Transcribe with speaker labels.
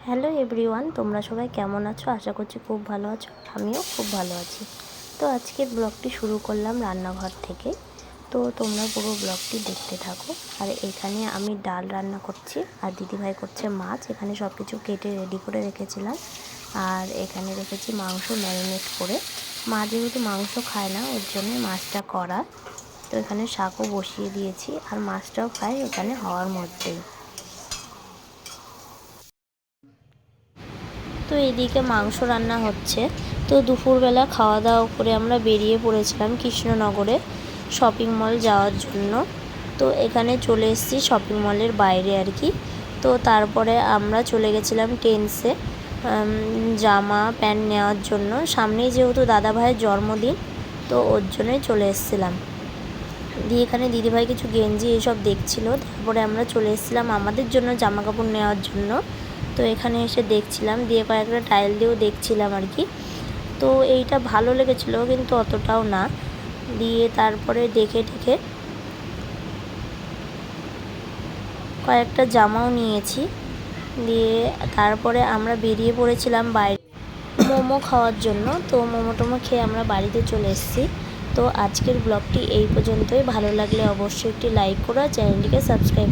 Speaker 1: Hello everyone, তোমরা সবাই কেমন আছো? আশা করছি খুব ভালো আছো। আমিও খুব ভালো আছি। তো আজকের ব্লগটি শুরু করলাম রান্নাঘর থেকে। তো তোমরা পুরো ব্লগটি দেখতে থাকো। আর এখানে আমি ডাল রান্না করছি আর দিদিভাই করছে মাছ। এখানে সব কিছু কেটে রেডি করে রেখেছিলাম। আর এখানে রেখেছি মাংস ম্যারিনেট করে। মা যেহেতু মাংস খায় না, ওর জন্য মাছটা করা। তো এখানে শাকও বসিয়ে দিয়েছি আর মাছটাও প্রায় এখানে হওয়ার মধ্যেই। তো এদিকে মাংস রান্না হচ্ছে। তো দুপুরবেলা খাওয়া দাওয়া করে আমরা বেরিয়ে পড়েছিলাম কৃষ্ণনগরে শপিং মল যাওয়ার জন্য। তো এখানে চলে এসেছি শপিং মলের বাইরে আর কি। তো তারপরে আমরা চলে গেছিলাম টেন্সে জামা প্যান্ট নেওয়ার জন্য। সামনেই যেহেতু দাদা ভাইয়ের জন্মদিন, তো ওর জন্যই চলে এসেছিলাম। দিয়ে এখানে দিদিভাই কিছু গেঞ্জি এইসব দেখছিল। তারপরে আমরা চলে এসেছিলাম আমাদের জন্য জামা কাপড় নেওয়ার জন্য। তো এখানে এসে দেখছিলাম, দিয়ে কয়েকটা টাইল দিয়েও দেখছিলাম আর কি। তো এইটা ভালো লেগেছিলো কিন্তু অতটাও না। দিয়ে তারপরে দেখে কয়েকটা জামাও নিয়েছি। দিয়ে তারপরে আমরা বেরিয়ে পড়েছিলাম বাইরে মোমো খাওয়ার জন্য। তো মোমো টোমো খেয়ে আমরা বাড়িতে চলে এসেছি। তো আজকের ব্লগটি এই পর্যন্তই। ভালো লাগলে অবশ্যই একটি লাইক করো, চ্যানেলটিকে সাবস্ক্রাইব